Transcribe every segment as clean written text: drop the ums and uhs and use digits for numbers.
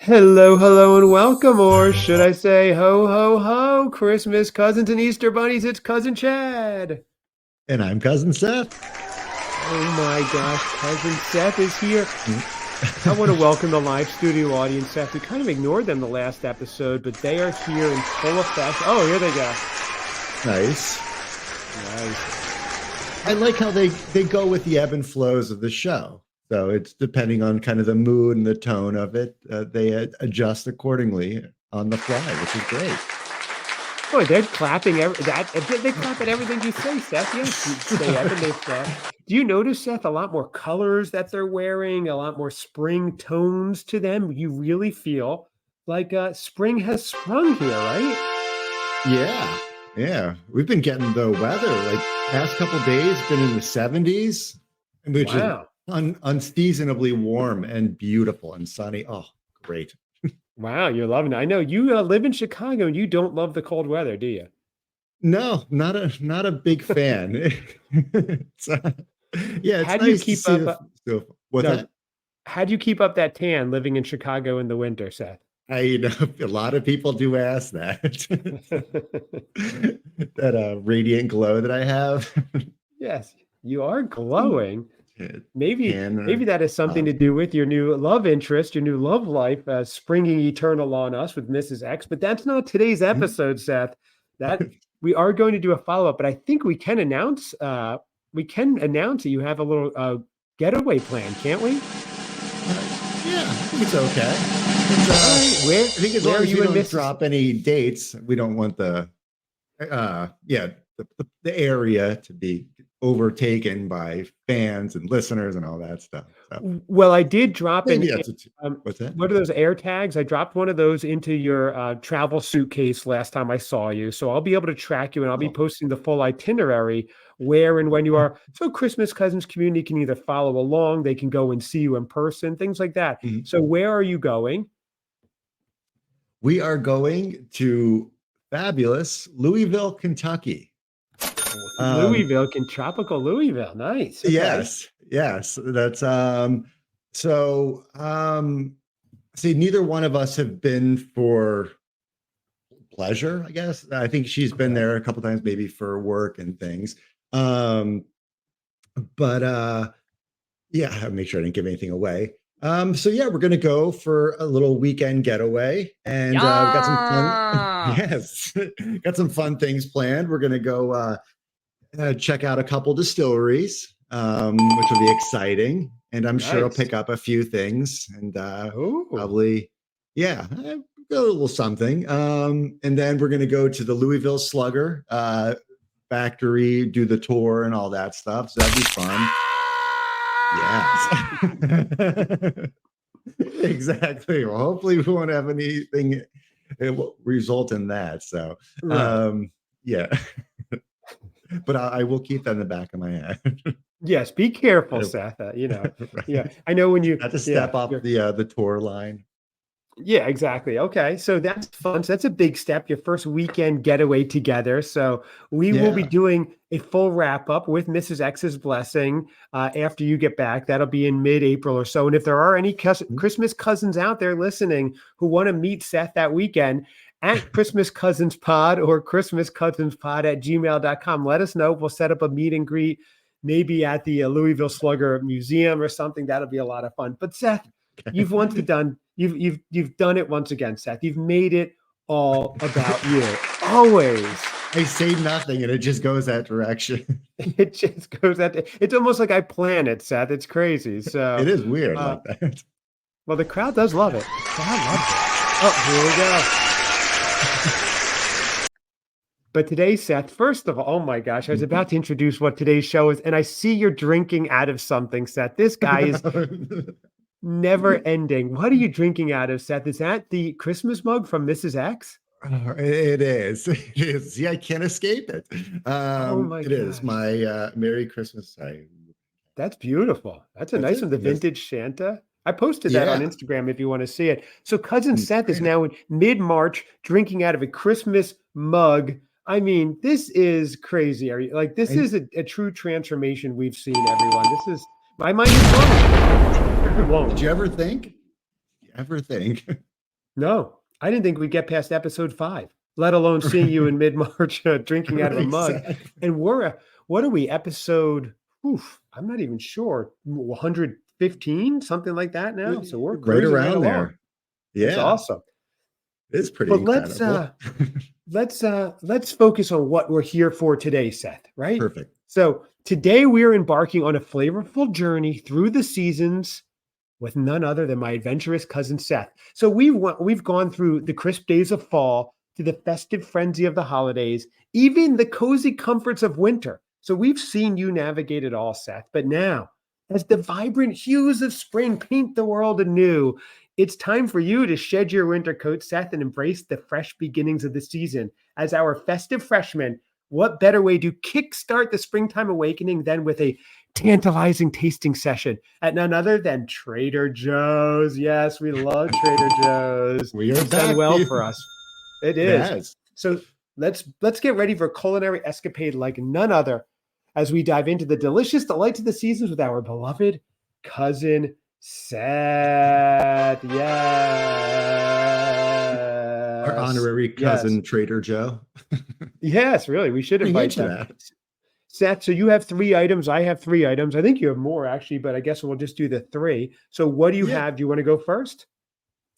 Hello, hello, and welcome, or should I say ho, ho, ho, Christmas cousins and Easter bunnies, it's Cousin Chad. And I'm Cousin Seth. Oh my gosh, Cousin Seth is here. I want to welcome the live studio audience, Seth. We kind of ignored them the last episode, but they are here in full effect. Oh, here they go. Nice. Nice. I like how they go with the ebb and flows of the show. So it's depending on kind of the mood and the tone of it. They adjust accordingly on the fly, which is great. Boy, they're clapping they clap at everything you say, Seth. Yes, you say everything, Seth. Do you notice, Seth, a lot more colors that they're wearing, a lot more spring tones to them? You really feel like spring has sprung here, right? Yeah. We've been getting the weather like past couple days, been in the 70s, which is Wow. unseasonably warm and beautiful and sunny. Oh, great. Wow, you're loving it. I know you live in Chicago and you don't love the cold weather, do you? No, not a big fan. it's, yeah, it's How do you nice to keep see up? what's No, that? how do you keep up that tan living in Chicago in the winter, Seth? I know a lot of people do ask that. That radiant glow that I have. Yes, you are glowing. It Maybe can that has something to do with your new love interest, your new love life, springing eternal on us with Mrs. X. But that's not today's episode, Seth. That we are going to do a follow up, but I think we can announce that you have a little getaway plan, can't we? Yeah, I think it's okay. Where I think as where long are as we you and don't Mrs. drop any dates, we don't want the the area to be overtaken by fans and listeners and all that stuff. So Well, I did drop maybe that's what's that? what are those air tags? I dropped one of those into your travel suitcase last time I saw you. So I'll be able to track you and I'll be Oh, posting the full itinerary where and when you are. So Christmas Cousins community can either follow along, they can go and see you in person, things like that. mhm. So where are you going? We are going to fabulous Louisville, Kentucky. Louisville, tropical Louisville. Nice. Okay. Yes. That's so see, neither one of us have been for pleasure, I guess. I think she's been Okay. there a couple times, maybe for work and things. Um, but yeah, I'll make sure I didn't give anything away. So yeah, we're gonna go for a little weekend getaway, and we've got some fun. Yes. Yes, got some fun things planned. We're gonna go check out a couple distilleries, which will be exciting, and I'm sure I'll Nice. pick up a few things, and Oh, probably, yeah, a little something. And then we're gonna go to the Louisville Slugger factory, do the tour and all that stuff. So that'd be fun. Yes. Exactly. Well, hopefully we won't have anything it will result in that. So right. yeah. But I will keep that in the back of my head. Yes, be careful, Uh, Seth. Yeah, right. I know when you, Not to yeah, step off you're, the tour line. yeah, exactly. Okay, so that's fun. So that's a big step, your first weekend getaway together. So we will be Yeah. doing a full wrap up with Mrs. X's blessing after you get back. That'll be in mid-April or so. And if there are any Christmas cousins out there listening who want to meet Seth that weekend, at Christmas Cousins Pod or Christmas Cousins Pod at gmail.com, let us know. We'll set up a meet and greet, maybe at the Louisville Slugger Museum or something. That'll be a lot of fun. But Seth, you've once done you've done it once again, Seth. You've made it all about you. Always. I say nothing and it just goes that direction. It just goes at it's almost like I plan it, Seth. It's crazy. So It is weird uh like that. well, the crowd does love it. The crowd loves it. Oh, here we go. But today, Seth, first of all, oh my gosh, I was about to introduce what today's show is, and I see you're drinking out of something, Seth. This guy is never ending. What are you drinking out of, Seth? Is that the Christmas mug from Mrs. X? It is. It is. Yeah, I can't escape it. Oh my It is gosh. my Merry Christmas. That's beautiful. That's a That's nice it. one. The Yes. vintage Shanta. I posted that on Yeah. Instagram if you want to see it. So cousin Mm, Seth is great. now in mid-March drinking out of a Christmas mug. I mean, this is crazy. Are you like this And is a true transformation we've seen, everyone. This is my mind is blown. did Blown. you ever think? You ever think? No, I didn't think we'd get past episode 5, let alone seeing you in mid-March drinking out of a mug. Exactly. And what are we, episode, I'm not even sure, 115, something like that now? So we're Right cruising right around along. there. That's Yeah, awesome. it's pretty But let's incredible. let's focus on what we're here for today, Seth, right? Perfect. So today we are embarking on a flavorful journey through the seasons with none other than my adventurous cousin Seth. So we've gone through the crisp days of fall to the festive frenzy of the holidays, even the cozy comforts of winter. So we've seen you navigate it all, Seth. But now, as the vibrant hues of spring paint the world anew, it's time for you to shed your winter coat, Seth, and embrace the fresh beginnings of the season. As our festive freshman, what better way to kickstart the springtime awakening than with a tantalizing tasting session at none other than Trader Joe's. Yes, we love Trader Joe's. We are It's done back, well people. for us. It It is. has. So let's get ready for culinary escapade like none other as we dive into the delicious delights of the seasons with our beloved cousin Seth. Our Yes. honorary Yes. cousin, Trader Joe. Yes, really. We should Bring invite into them. that. Seth, so you have 3 items. I have 3 items. I think you have more actually, but I guess we'll just do the 3. So what do you Yeah. have? Do you want to go first?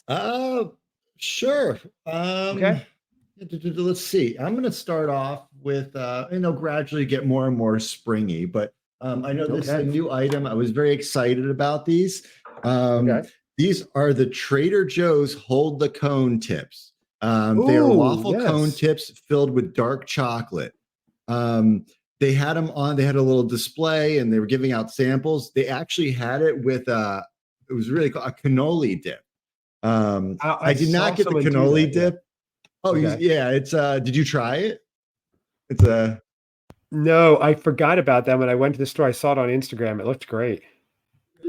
Uh, sure. Okay. Let's see. I'm going to start off with, gradually get more and more springy, but I know this is a Okay. new item. I was very excited about these. Okay. These are the Trader Joe's Hold the Cone tips. They are Oh, waffle cone yes. tips filled with dark chocolate. Um, they had them on, they had a little display and they were giving out samples. They actually had it with it was really called a cannoli dip. I I did saw not get the someone do cannoli that. Yeah. dip. Oh, Okay. yeah, it's did you try it? It's a No, I forgot about them when I went to the store. I saw it on Instagram. It looked great.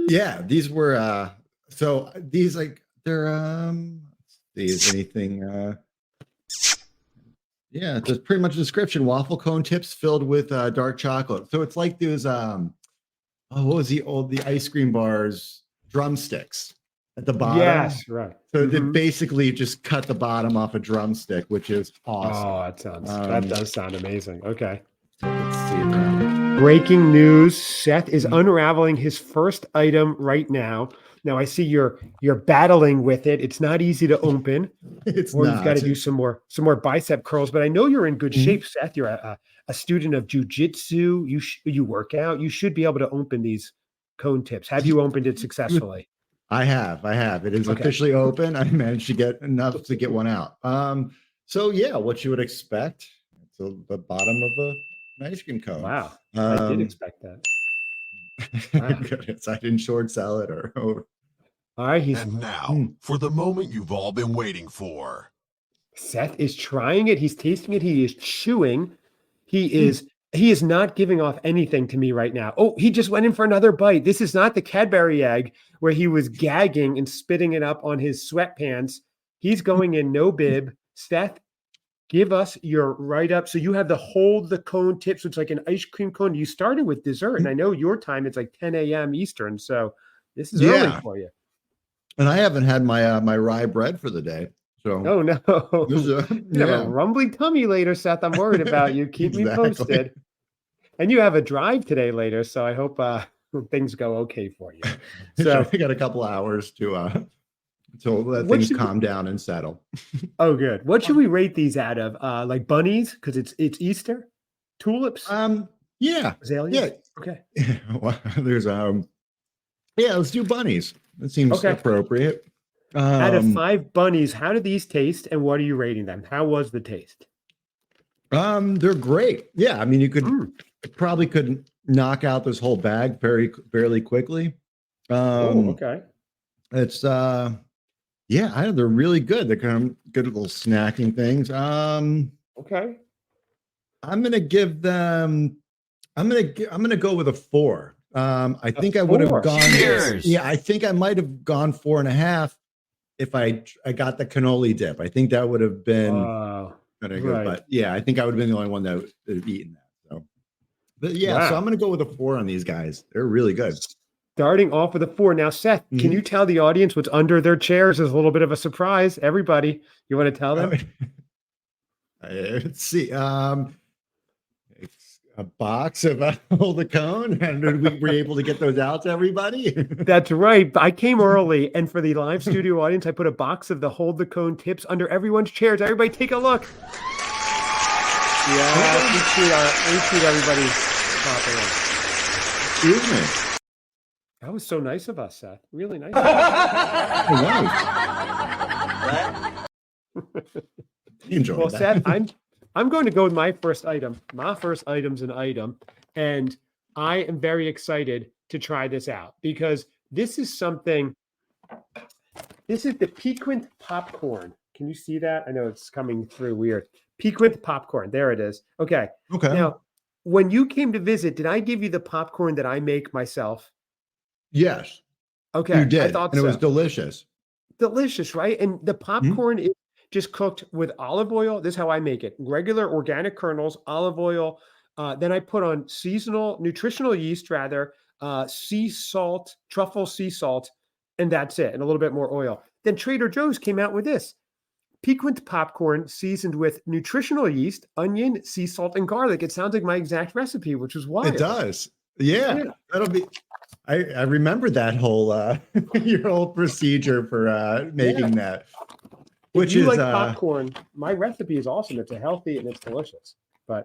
yeah, these were so these like they're let's see is anything yeah, there's pretty much a description. Waffle cone tips filled with dark chocolate. So it's like those what was the ice cream bars drumsticks at the bottom. Yes, right. So they Mhm. basically just cut the bottom off a drumstick, which is Oh, awesome. that does sound amazing. Okay. So let's see if Breaking news, Seth is Mhm. unraveling his first item right now. Now I see you're battling with it. It's not easy to open, It's or you've got to not. do some more bicep curls, but I know you're in good Mhm. shape, Seth. You're a student of jujitsu. You work out. You should be able to open these cone tips. Have you opened it successfully? I have. It is Okay. officially open. I managed to get enough to get one out. So yeah, what you would expect. It's the bottom of an ice cream cone. Wow. I did Um, expect that. Wow. goodness, I didn't short sell it or All right. And now, for the moment you've all been waiting for. Seth is trying it. He's tasting it. He is chewing. He Mm. is not giving off anything to me right now. Oh, he just went in for another bite. This is not the Cadbury egg where he was gagging and spitting it up on his sweatpants. He's going in no bib. Seth, give us your write up. So you have the hold the cone tips, which is like an ice cream cone. You started with dessert, and I know your time it's like 10 a.m. Eastern. So this is early Yeah. for you. And I haven't had my my rye bread for the day. So Oh no. this is You have a yeah. rumbling tummy later, Seth. I'm worried about you. Keep me Exactly. posted. And you have a drive today later, so I hope things go okay for you. So I got a couple hours to let what things should calm down and settle. oh good. What should we rate these out of? Like bunnies, because it's Easter, tulips, Yeah, azaleas. yeah. Okay. Well, there's yeah. Let's do bunnies. That seems Okay. appropriate. Out of Um, 5 bunnies, how do these taste and what are you rating them? How was the taste? they're great. Yeah, I mean, you Mm. probably could knock out this whole bag fairly quickly. Oh, Um, okay. it's yeah, they're really good. They're kind of good little snacking things. Okay. I'm gonna give them. I'm gonna go with a 4. I A think I would have 4. gone. Cheers. Yeah, I think I might have gone 4.5 if I got the cannoli dip. I think that would have been Oh, gonna go. right. But yeah, I think I would have been the only one that would have eaten that. So, but yeah, so I'm Wow. gonna go with a 4 on these guys. They're really good. Starting off with a 4. Now, Seth, can you tell the audience what's under their chairs is a little bit of a surprise? Everybody, you want to tell them? Let's see. It's a box of hold the cone, and we were able to get those out to everybody. That's right. I came early, and for the live studio audience, I put a box of the hold the cone tips under everyone's chairs. Everybody, take a look. Yeah, we treat everybody properly. Excuse me. That was so nice of us, Seth. Really nice. Enjoy well, that. Seth, I'm going to go with my first item. My first item's an item, and I am very excited to try this out because this is something. This is the piquant popcorn. Can you see that? I know it's coming through weird. Piquant popcorn. There it is. Okay. Okay. Now, when you came to visit, did I give you the popcorn that I make myself? Yes. Okay. You did. I thought and so. It was delicious. Delicious, right? And the popcorn is just cooked with olive oil. This is how I make it. Regular organic kernels, olive oil. Then I put on nutritional yeast, sea salt, truffle sea salt, and that's it. And a little bit more oil. Then Trader Joe's came out with this. Piquant popcorn seasoned with nutritional yeast, onion, sea salt, and garlic. It sounds like my exact recipe, which is wild. It does. Yeah. That'll be... I remember that whole your whole procedure for making that. Which if you like popcorn, my recipe is awesome. It's healthy and it's delicious. And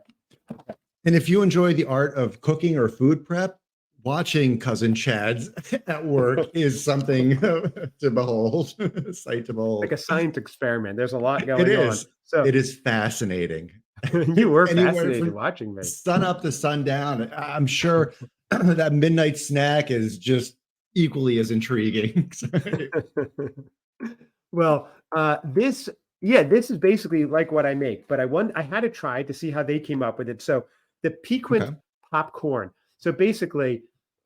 if you enjoy the art of cooking or food prep, watching Cousin Chad's at work is something to behold, sight to behold. Like a science experiment. There's a lot going on. So it is fascinating. You were fascinated watching me. Sun up to sundown. I'm sure that midnight snack is just equally as intriguing. Well, this is basically like what I make, but I had to try to see how they came up with it. So the piquant popcorn. So basically,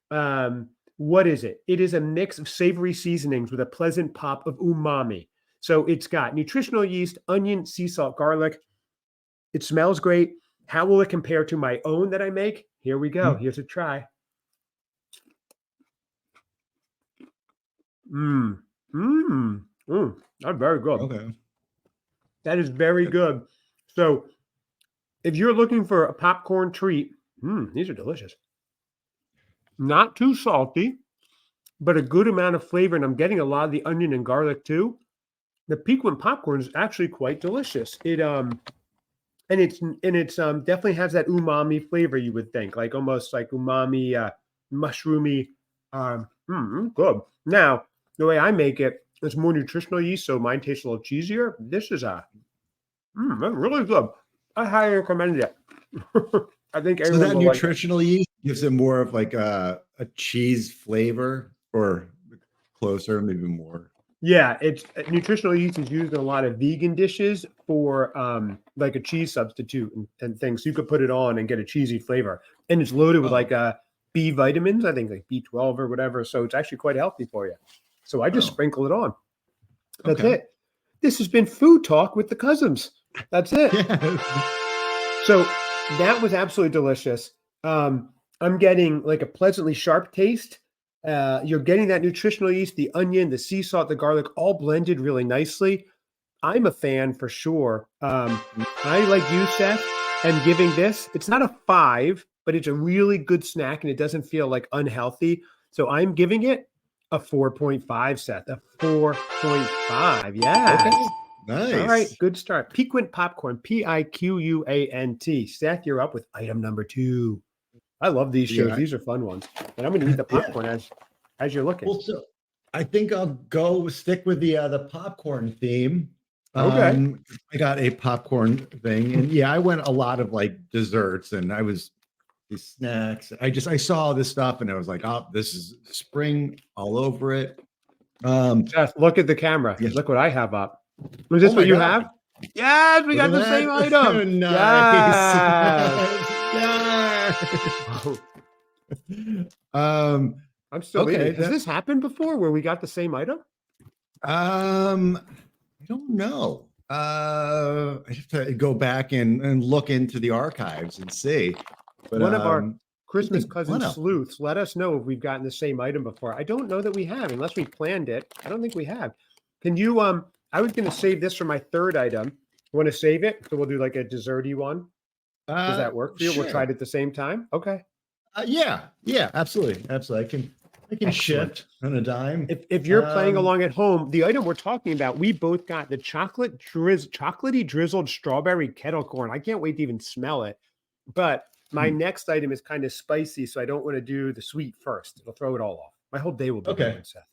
what is it? It is a mix of savory seasonings with a pleasant pop of umami. So it's got nutritional yeast, onion, sea salt, garlic. It smells great. How will it compare to my own that I make? Here we go. Here's a try. That's very good. Okay. That is very good. So if you're looking for a popcorn treat, these are delicious. Not too salty, but a good amount of flavor. And I'm getting a lot of the onion and garlic too. The piquant popcorn is actually quite delicious. It definitely has that umami flavor, you would think, like almost like umami, mushroomy. Good. Now, the way I make it, it's more nutritional yeast, so mine tastes a little cheesier. This is that's really good. I highly recommend it. I think so that nutritional yeast gives it more of like a cheese flavor, or closer, maybe more. Yeah, it's nutritional yeast is used in a lot of vegan dishes for like a cheese substitute and things. So you could put it on and get a cheesy flavor, and it's loaded with like B vitamins, I think like B12 or whatever. So it's actually quite healthy for you. So I just sprinkle it on. That's it. This has been Food Talk with the Cousins. That's it. So that was absolutely delicious. I'm getting like a pleasantly sharp taste. You're getting that nutritional yeast, the onion, the sea salt, the garlic, all blended really nicely. I'm a fan for sure. I, like you, Seth, am giving this. It's not a 5, but it's a really good snack and it doesn't feel like unhealthy. So I'm giving it a 4.5, Seth. A 4.5. Yeah. Okay. Nice. All right. Good start. Piquant popcorn. Piquant. Seth, you're up with item number 2. I love these shows. Yeah. These are fun ones. And I'm going to eat the popcorn as you're looking. Well, so I think I'll stick with the popcorn theme. Okay. I got a popcorn thing, and I went a lot of like desserts, and I was these snacks. I saw this stuff, and I was like, oh, this is spring all over it. Seth, look at the camera. Yes. Look what I have up. Is this what you have? Yes, we got the same item. Nice. I'm still Okay, eating. Has this happened before where we got the same item? I don't know. I have to go back and look into the archives and see. But one of our Christmas think cousin one of them. sleuths, let us know if we've gotten the same item before. I don't know that we have, unless we planned it. I don't think we have. Can you, I was going to save this for my third item. You want to save it? So we'll do like a desserty one. Does that work for you? We'll try it Sure. at the same time. Okay. Yeah, absolutely. I can Excellent. shift on a dime. If you're playing along at home, the item we're talking about, we both got the chocolatey drizzled strawberry kettle corn. I can't wait to even smell it. But my next item is kind of spicy, so I don't want to do the sweet first. It'll throw it all off. My whole day will be Okay. ruined, Seth.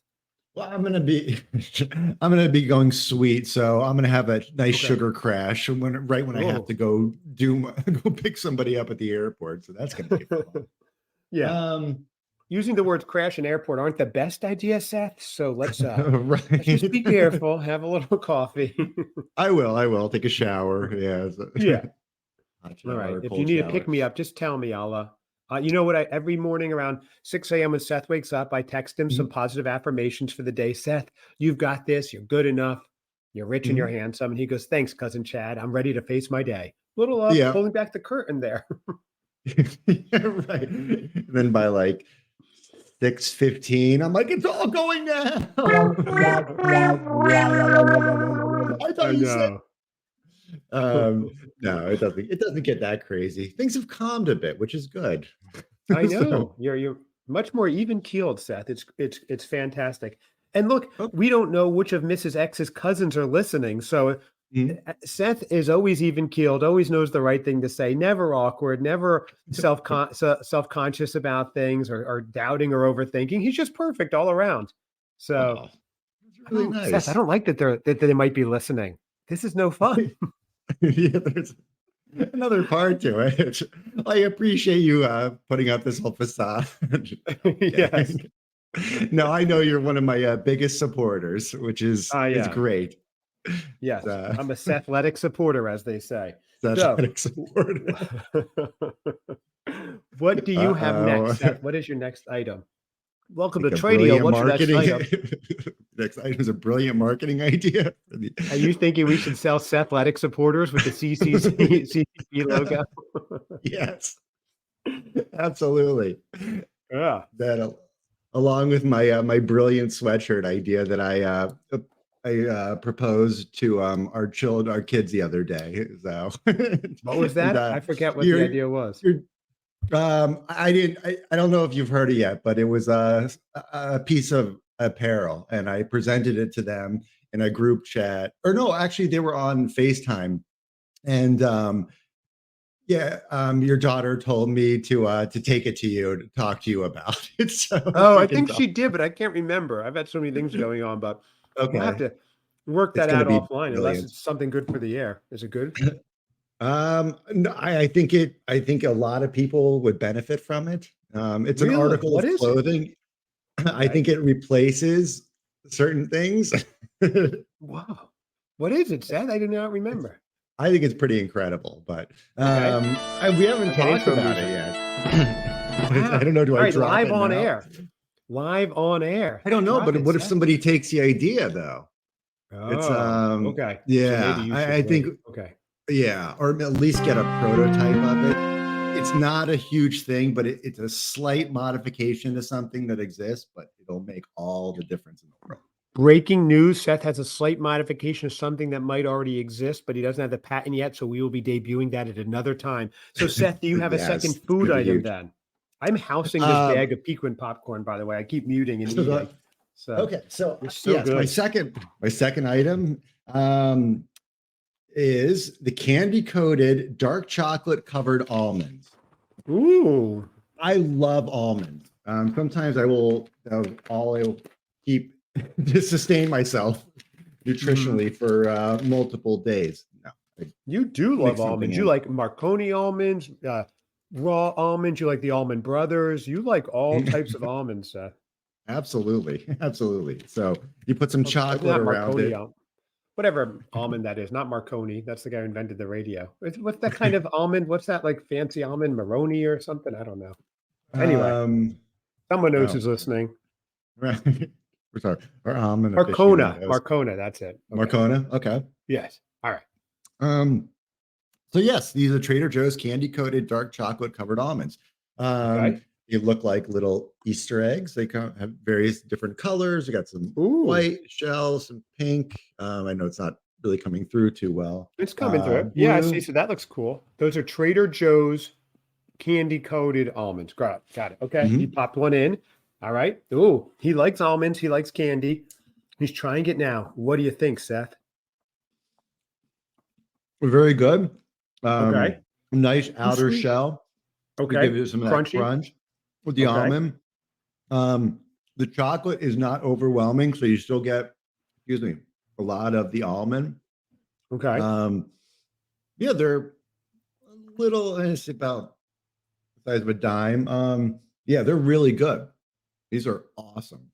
Well, I'm gonna be going sweet, so I'm gonna have a nice Okay. sugar crash right when I have to go go pick somebody up at the airport. So that's gonna be fun. Yeah. Um, Using the words crash and airport aren't the best idea, Seth. So let's right. just be careful. Have a little coffee. I will. I'll take a shower. Yeah. Yeah. Hot All right. shower, If you cold need to shower. pick me up, just tell me. I'll you know what? Every morning around 6 a.m. when Seth wakes up, I text him some positive affirmations for the day. Seth, you've got this. You're good enough. You're rich and you're handsome. And he goes, thanks, cousin Chad. I'm ready to face my day. Little Yeah. pulling back the curtain there. Yeah, right. And then by like 6:15, I'm like, it's all going down. I thought you said. No, it doesn't. It doesn't get that crazy. Things have calmed a bit, which is good. I So, know. You're much more even keeled, Seth. It's fantastic. And look, okay. we don't know which of Mrs. X's cousins are listening. So Mhm. Seth is always even keeled, always knows the right thing to say, never awkward, never self-conscious about things or doubting or overthinking. He's just perfect all around. So Oh, that's really Seth, I nice. don't like that they might be listening. This is no fun. Yeah, there's another part to it. I appreciate you putting up this whole facade. Yes. No, I know you're one of my biggest supporters, which is Yeah. great. Yes. Uh, I'm a Sethletic supporter, as they say. So athletic support. what do you have next, Uh-oh. Seth? What is your next item? Welcome Like to a Tradio. brilliant What's your next marketing. item? Next item is a brilliant marketing idea. Are you thinking we should sell Sethletic supporters with the CCC logo? Yes, absolutely. Yeah. That along with my my brilliant sweatshirt idea that I proposed to our kids the other day. So What was and that? I forget what the you're idea was. you're I don't know if you've heard it yet, but it was a piece of apparel, and I presented it to them in a group chat. Or no, actually, they were on FaceTime, and your daughter told me to take it to you to talk to you about it. So Oh, I we can think talk. she did, but I can't remember. I've had so many things going on, but we'll have Okay, to work it's that going to out be offline unless brilliant. it's something good for the air. Is it good? No, I think a lot of people would benefit from it. It's an Really? article What of is it? clothing. I Okay. think it replaces certain things. Wow. What is it, Seth? I do not remember. I think it's pretty incredible, but Okay. we haven't Okay, talked intro about music. it yet. Wow. I don't know. Do All I right, drop live it on now? air. Live on air. I don't know, Drop but it, what if Seth. somebody takes the idea though? Oh, okay. So maybe Yeah, you should I think wait. Okay. yeah, or at least get a prototype of it. It's not a huge thing, but it's a slight modification to something that exists, but it'll make all the difference in the world. Breaking news, Seth has a slight modification of something that might already exist, but he doesn't have the patent yet, so we will be debuting that at another time. So, Seth, do you have a second Yes, it's food gonna be item huge. then? I'm housing this Um, bag of Pequin popcorn, by the way. I keep muting and eating. So okay, so it's so yes, good. my second item is the candy coated dark chocolate covered almonds. Ooh. I love almonds. Sometimes I will keep to sustain myself nutritionally for multiple days. No, I You do mix love something almonds. You in. like Marconi almonds, raw almonds. You like the Almond Brothers. You like all types of almonds, Seth. Absolutely, absolutely. So you put some chocolate Not around Marconi, it. whatever almond that is. Not Marconi. That's the guy who invented the radio. What's that kind of almond? What's that like fancy almond? Maroni or something? I don't know. Anyway, Um, someone knows oh, who's listening. right. We're sorry. Our almond Marcona. aficionados. Marcona. That's it. Okay. Marcona. Okay. Yes. All right. So yes, these are Trader Joe's candy coated dark chocolate covered almonds. Okay. They look like little Easter eggs. They kind of have various different colors. We got some Ooh, white shells, some pink. I know it's not really coming through too well. it's coming through. Yeah, I see. Blue. So that looks cool. Those are Trader Joe's candy coated almonds. Got it. Okay. He Mhm. popped one in. All right. Ooh, he likes almonds. He likes candy. He's trying it now. What do you think, Seth? Very good. Okay. Nice Too outer sweet. shell to give Okay. you some of that Crunchy. crunch with the Okay. almond. The chocolate is not overwhelming, so you still get, excuse me, a lot of the almond. Okay. Um, yeah, they're a little, it's about the size of a dime. Yeah, they're really good. These are awesome.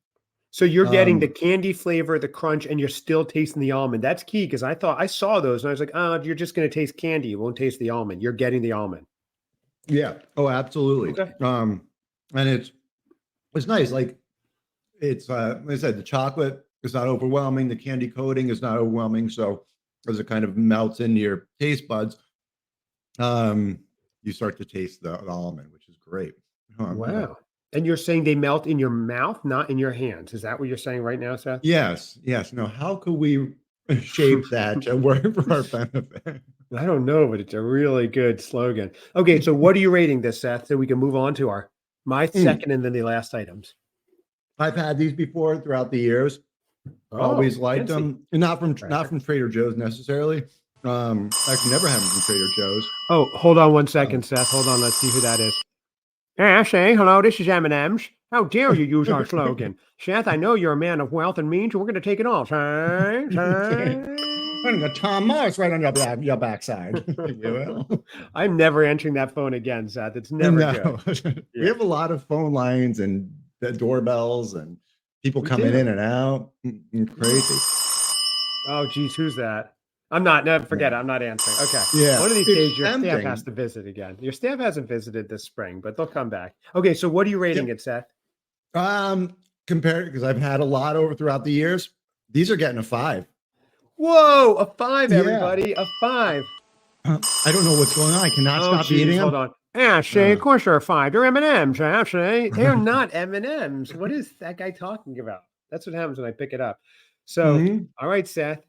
So you're getting the Um, candy flavor, the crunch, and you're still tasting the almond. That's key because I thought I saw those and I was like, oh, you're just going to taste candy. You won't taste the almond. You're getting the almond. yeah, oh, absolutely. Okay. And it's nice. Like like I said, the chocolate is not overwhelming. The candy coating is not overwhelming. So as it kind of melts into your taste buds, you start to taste the almond, which is great. Yeah. Wow. And you're saying they melt in your mouth, not in your hands. Is that what you're saying right now, Seth? Yes, yes. Now, how could we shape that to work for our benefit? I don't know, but it's a really good slogan. Okay, so what are you rating this, Seth? So we can move on to my Mm, second and then the last items. I've had these before throughout the years. Oh, Always liked fancy. them, and not Cracker. from Trader Joe's necessarily. Actually, never had them from Trader Joe's. Oh, hold on one Um, second, Seth. Hold on. Let's see who that is. Yeah, say hello. This is M&M's. How dare you use our slogan, Seth? I know you're a man of wealth and means. We're going to take it all. Say, I'm gonna Tom Morris right on your backside, if you will. I'm never answering that phone again, Seth. It's never good. No, we Yeah, have a lot of phone lines and the doorbells and people we coming do. in and out. Crazy. Oh, geez, who's that? I'm not. No, forget it. Yeah. I'm not answering. Okay. Yeah, One of these it's days, your staff has tempting. to visit again. Your staff hasn't visited this spring, but they'll come back. Okay. So, what are you rating Yep. it, Seth? Compared because I've had a lot over throughout the years. These are getting a 5. Whoa, a 5, Yeah. everybody. A 5. I don't know what's going on. I cannot Oh, stop eating geez, hold them. on. Ashley, of Uh, course they're a 5. They're M&Ms, Ashley. They're not M&Ms. What is that guy talking about? That's what happens when I pick it up. So, mhm. all right, Seth,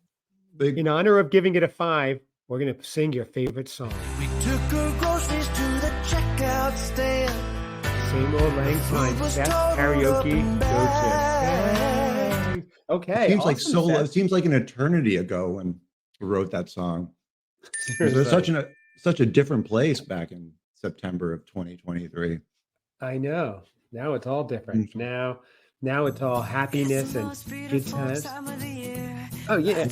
Big. in honor of giving it a 5, we're going to sing your favorite song. We took her groceries to the checkout stand. Same old lang syne. Seth karaoke go to. Okay, Seems like awesome, so. It Seth. seems like an eternity ago when I wrote that song. It was Seriously. such a different place back in September of 2023. I know. Now it's all different. Mhm. Now it's all happiness and good times. Oh yeah,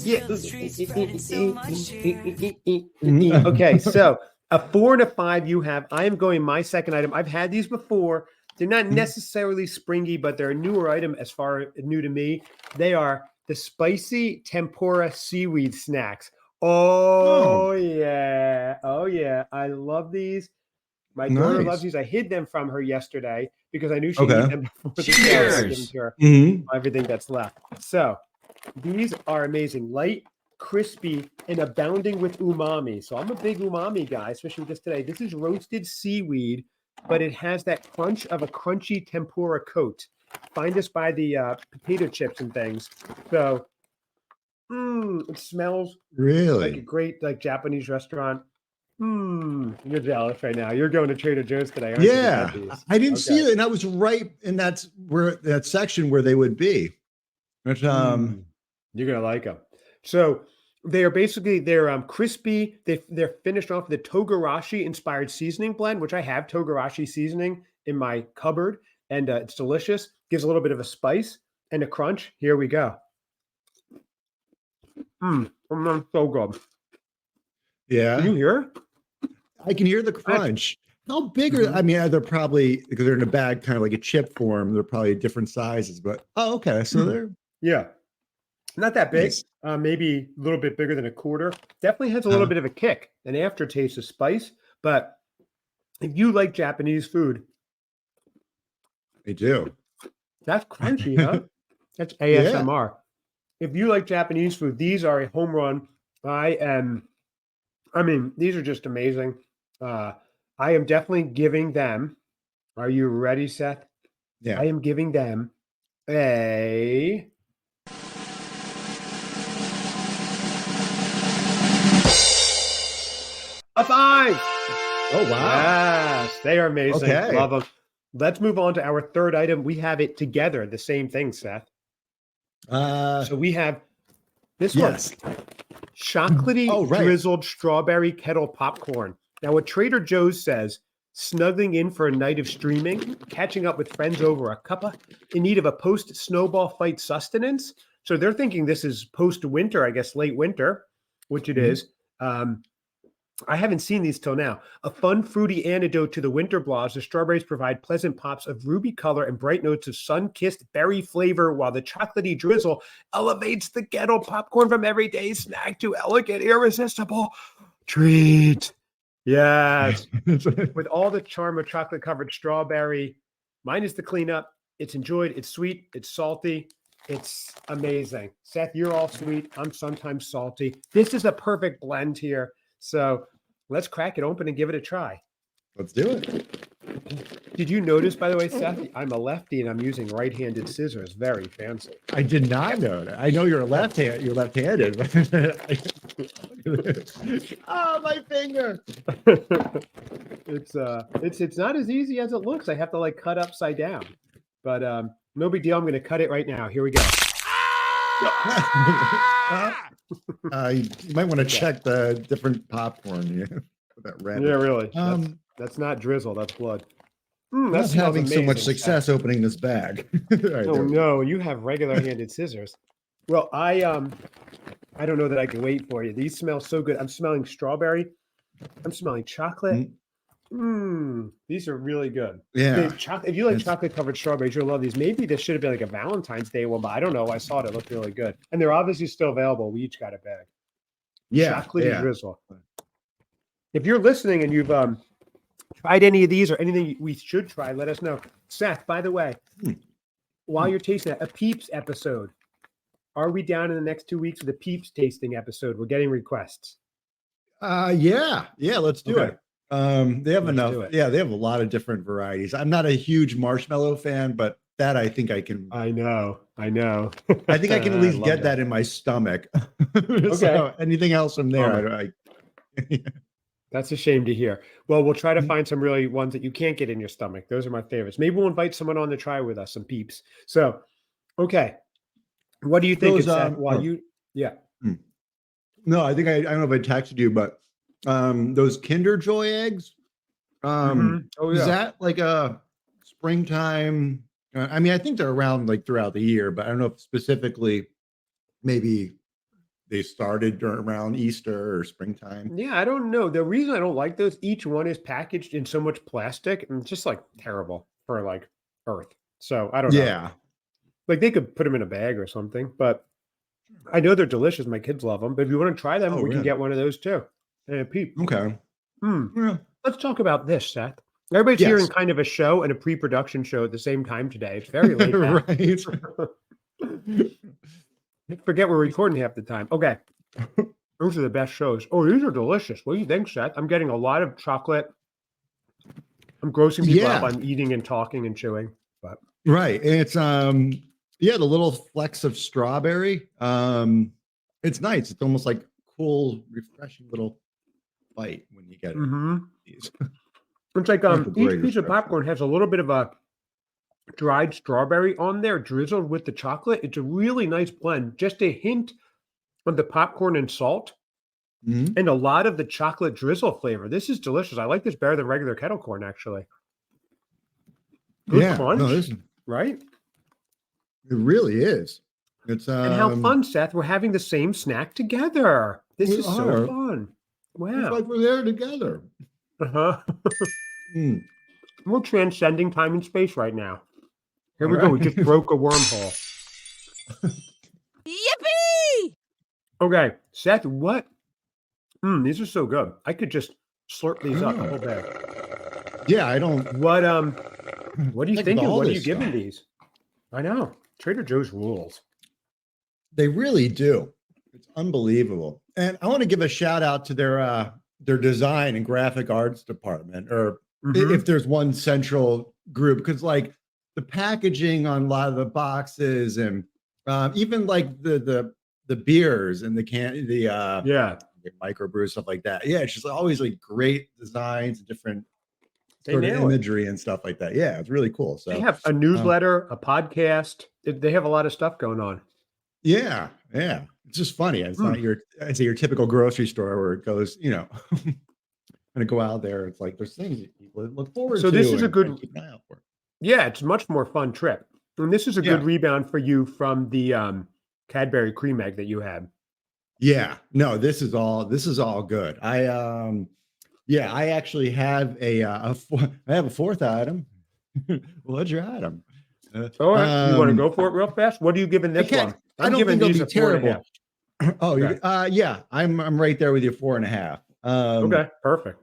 yeah. Okay, so a 4 and a 5 you have. I am going my second item. I've had these before. They're not necessarily springy, but they're a newer item as far new to me. They are the spicy tempura seaweed snacks. Oh, Oh yeah. Oh yeah. I love these. My daughter loves nice. these. I hid them from her yesterday because I knew she'd eat Okay. them before the show. So I give them Cheers! to her Mhm. everything that's left. So these are amazing, light, crispy, and abounding with umami. So I'm a big umami guy, especially with this today. This is roasted seaweed, but it has that crunch of a crunchy tempura coat. Find this by the potato chips and things. So it smells like a Really? great Japanese restaurant. You're jealous right now. You're going to Trader Joe's today, aren't you, to get Yeah. these? I didn't see Okay. it, and I was right, and that's where that section where they would be. But You're gonna like them. So they're crispy. They're finished off with the togarashi inspired seasoning blend, which I have togarashi seasoning in my cupboard, and it's delicious. Gives a little bit of a spice and a crunch. Here we go. So good. Can yeah, you hear? I can hear the That's crunch. How big are? Mhm. I mean, they're probably because they're in a bag, kind of like a chip form. They're probably different sizes, but okay, so they're Yeah, not that big. nice. Maybe a little bit bigger than a quarter. Definitely has a little Uh, bit of a kick, an aftertaste of spice. But if you like Japanese food, they do. that's crunchy, huh? That's Yeah, ASMR. If you like Japanese food, these are a home run. I mean, these are just amazing. Uh, I am definitely giving them Are you ready, Seth? Yeah. I am giving them a 5. Oh, wow. Yes, they are amazing. Okay. Love them. Let's move on to our third item. We have it together, the same thing, Seth. So we have this yes. one, chocolatey Oh, right. drizzled strawberry kettle popcorn. Now, what Trader Joe's says, snuggling in for a night of streaming, catching up with friends over a cuppa, in need of a post-snowball fight sustenance. So they're thinking this is post-winter, I guess, late winter, which it is. I haven't seen these till now. A fun, fruity antidote to the winter blahs. The strawberries provide pleasant pops of ruby color and bright notes of sun-kissed berry flavor, while the chocolatey drizzle elevates the kettle popcorn from everyday snack to elegant, irresistible treat. Yes. With all the charm of chocolate-covered strawberry, minus the cleanup, it's enjoyed. It's sweet. It's salty. It's amazing. Seth, you're all sweet. I'm sometimes salty. This is a perfect blend here. So let's crack it open and give it a try. Let's do it. Did you notice, by the way, Seth, I'm a lefty and I'm using right-handed scissors. Very fancy. I did not know that. I know you're left-handed. You're left-handed. Oh, my finger. It's not as easy as it looks. I have to like cut upside down. But no big deal. I'm going to cut it right now. Here we go. You might want to check the different popcorn. Yeah, that red. Yeah, really. That's not drizzle. That's blood. That's smells having so much amazing, success opening this bag. All right, Oh no, you have regular-handed scissors. Well, I don't know that I can wait for you. These smell so good. I'm smelling strawberry. I'm smelling chocolate. These are really good. Yeah. If you like chocolate-covered strawberries, you'll love these. Maybe this should have been like a Valentine's Day one, but I don't know. I saw it. It looked really good. And they're obviously still available. We each got a bag. Yeah. Chocolatey drizzle. If you're listening and you've tried any of these or anything we should try, let us know. Seth, by the way, while you're tasting it, a Peeps episode. Are we down in the next 2 weeks with a Peeps tasting episode? We're getting requests. Yeah. Let's do it. They have enough. Yeah, they have a lot of different varieties. I'm not a huge marshmallow fan, but that I think I can. I know. I think I can at least get that in my stomach. Okay. So anything else from there, That's a shame to hear. Well, we'll try to find some really ones that you can't get in your stomach. Those are my favorites. Maybe we'll invite someone on to try with us, some Peeps. So, okay. What do you think? No, I think I don't know if I texted you, but those Kinder Joy eggs. Is that like a springtime? I mean, I think they're around like throughout the year, but I don't know if specifically maybe they started around Easter or springtime. Yeah, I don't know. The reason I don't like those, each one is packaged in so much plastic and it's just like terrible for like Earth. So I don't know. Yeah. Like they could put them in a bag or something, but I know they're delicious. My kids love them. But if you want to try them, we can get one of those too. And a Peep. Okay. Yeah. Let's talk about this, Seth. Everybody's hearing kind of a show and a pre-production show at the same time today. It's very late. Right. Forget we're recording half the time. Okay. Those are the best shows. Oh, these are delicious. What do you think, Seth? I'm getting a lot of chocolate. I'm grossing people up. I'm eating and talking and chewing. But right. And it's the little flecks of strawberry. It's nice. It's almost like cool, refreshing little bite when you get it. It's like each piece of popcorn has a little bit of a dried strawberry on there, drizzled with the chocolate. It's a really nice blend. Just a hint of the popcorn and salt, and a lot of the chocolate drizzle flavor. This is delicious. I like this better than regular kettle corn, actually. Good crunch, right? It really is. It's and how fun, Seth. We're having the same snack together. This is so fun. Wow. It's like we're there together. We're transcending time and space right now. Here we go. We just broke a wormhole. Yippee! Okay, Seth, what? These are so good. I could just slurp these up the whole bag. Yeah, I don't. What are you thinking? What are you giving these? I know. Trader Joe's rules. They really do. It's unbelievable. And I want to give a shout out to their design and graphic arts department, or if there's one central group because like the packaging on a lot of the boxes and even like the beers and the Yeah, microbrew stuff like that. Yeah, it's just always like great designs and different they sort of nail it. imagery and stuff like that. Yeah, it's really cool. They So have a newsletter, a podcast. They have a lot of stuff going on. yeah, it's just funny. It's not your typical grocery store where it goes, gonna go out there. It's like there's things that people look forward to. So this is a good, keep an eye out for. yeah, it's a much more fun trip. And this is a good rebound for you from the Cadbury cream egg that you had. Yeah, no, this is all good. I actually have I have a fourth item. What's your item? All right, you want to go for it real fast? What are you giving this one? I don't think it'll be terrible. Oh, Okay. yeah, I'm right there with you, 4.5. Okay, perfect.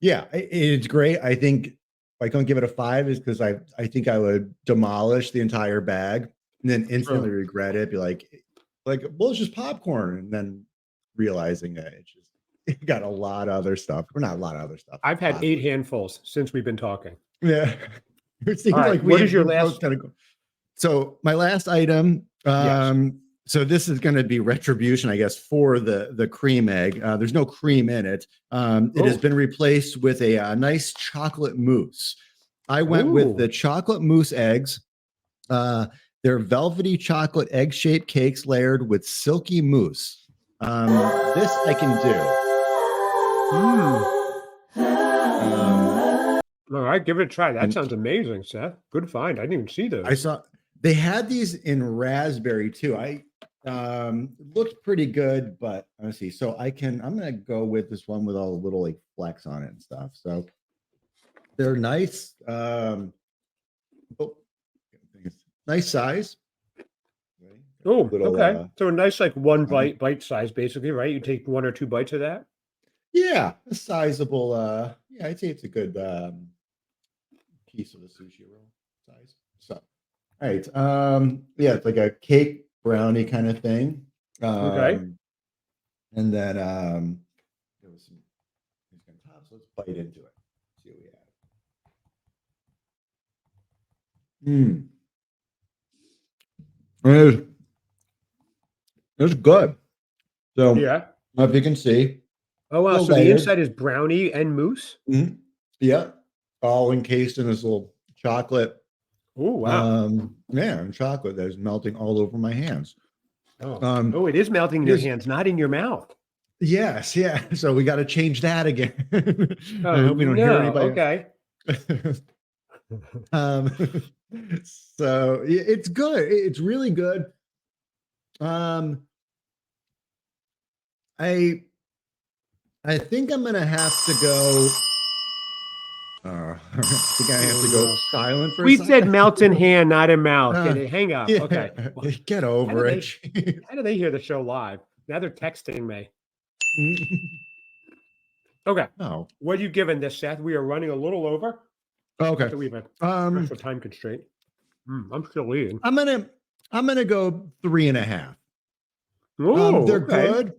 Yeah, it's great. I think if I don't give it a 5 is because I think I would demolish the entire bag and then instantly regret it. Be like, well, it's just popcorn, and then realizing that it's just it got a lot of other stuff. Or not a lot of other stuff. I've had 8 handfuls since we've been talking. Yeah. It seems All right, like what is your last? So my last item. Yes. So this is going to be retribution, I guess, for the cream egg. There's no cream in it. It has been replaced with a nice chocolate mousse. I went with the chocolate mousse eggs. They're velvety chocolate egg-shaped cakes layered with silky mousse. This I can do. All right, give it a try. That sounds amazing, Seth. Good find. I didn't even see those. I saw they had these in raspberry too. Looked pretty good, but let's see. So I'm gonna go with this one with all the little like flecks on it and stuff. So they're nice. Nice size. Oh, okay. So a nice like one bite size, basically, right? You take 1 or 2 bites of that. Yeah, a sizable. I'd say it's a good piece of the sushi roll size. So, all right. It's like a cake brownie kind of thing. Okay. And then there was some things on top. So let's bite into it. See what we have. It's good. So yeah, if you can see. Oh wow! So the inside is brownie and mousse. Mm-hmm. Yeah, all encased in this little chocolate. Oh wow! And chocolate that is melting all over my hands. Oh, it is melting in your hands, not in your mouth. Yes, yeah. So we got to change that again. I hope we don't hear anybody. Okay. So it's good. It's really good. I think I'm gonna have to go. I think I have to go silent for a second. We said melt in hand, not in mouth. Hang up. Yeah. Okay. Well, get over it. How do they hear the show live? Now they're texting me. Okay. Oh. What are you giving this, Seth? We are running a little over. Okay. So we have a special time constraint. I'm still eating. I'm gonna go 3.5. Oh, they're good.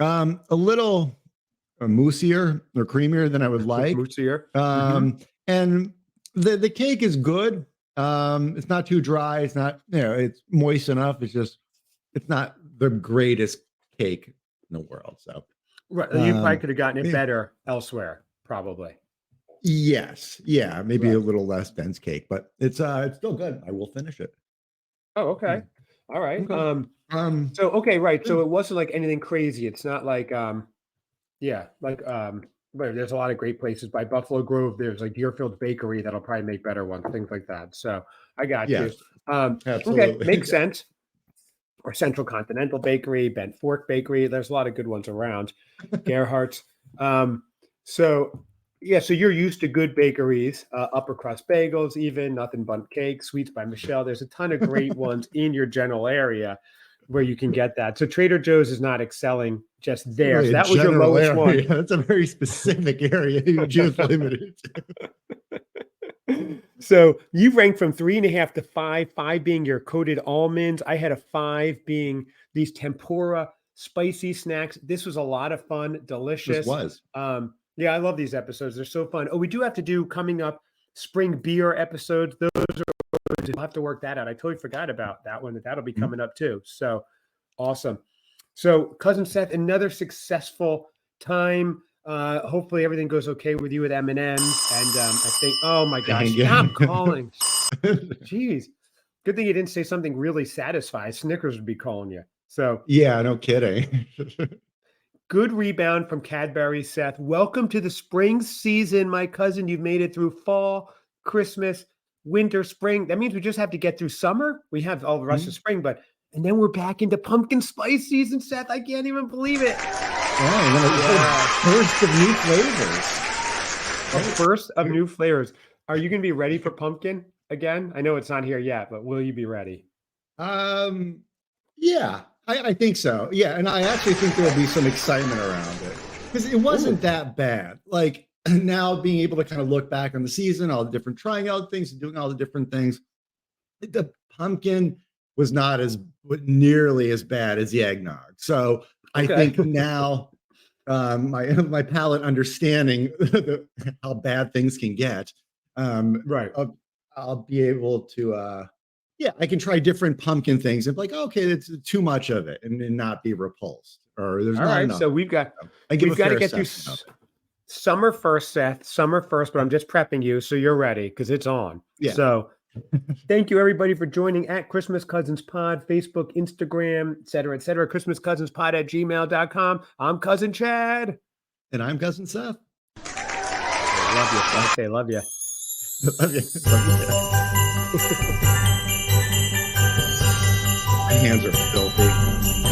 A little moussier or creamier than I would like. Moussier. And the cake is good. It's not too dry. It's not, it's moist enough. It's not the greatest cake in the world. So right, you probably could have gotten it better elsewhere, probably. Yes, yeah, maybe a little less dense cake, but it's still good. I will finish it. Oh, okay. All right. Okay. So okay, right. So it wasn't like anything crazy. It's not like but there's a lot of great places by Buffalo Grove. There's like Deerfield's Bakery that'll probably make better ones, things like that. So I got you. Absolutely. Okay, makes sense. Or Central Continental Bakery, Bent Fork Bakery. There's a lot of good ones around. Gerhardt's. So you're used to good bakeries, upper crust bagels, even Nothing But Cake, Sweets by Michelle. There's a ton of great ones in your general area where you can get that. So Trader Joe's is not excelling just there. So that was your lowest one. That's a very specific area you just limited to. So you ranked from 3.5 to 5, 5 being your coated almonds. I had a 5 being these tempura spicy snacks. This was a lot of fun, delicious. This was. Yeah, I love these episodes. They're so fun. Oh, we do have to do coming up spring beer episodes. Those are, we'll have to work that out. I totally forgot about that one. That'll be coming up too. So awesome. So Cousin Seth, another successful time. Hopefully everything goes okay with you with M&M. And I think, oh my gosh, stop calling. Jeez. Good thing you didn't say something really satisfying. Snickers would be calling you. So yeah, no kidding. good rebound from Cadbury, Seth. Welcome to the spring season, my cousin. You've made it through fall, Christmas, winter, spring. That means we just have to get through summer. We have all the rest of spring, and then we're back into pumpkin spice season, Seth. I can't even believe it. First of new flavors. A first of new flavors. Are you going to be ready for pumpkin again? I know it's not here yet, but will you be ready? Yeah, I think so. Yeah, and I actually think there'll be some excitement around it because it wasn't that bad. Like now being able to kind of look back on the season, all the different trying out things and doing all the different things, the pumpkin was not nearly as bad as the eggnog. So I think now my palate understanding how bad things can get, Right. I'll be able to I can try different pumpkin things and be like, okay, it's too much of it and not be repulsed. Or there's not enough. So we've got to get through summer first, Seth. Summer first, but I'm just prepping you so you're ready because it's on. Yeah. So thank you everybody for joining at Christmas Cousins Pod, Facebook, Instagram, et cetera, ChristmasCousinsPod@gmail.com. I'm Cousin Chad. And I'm Cousin Seth. I love you. Okay, love you. Love you. My hands are filthy.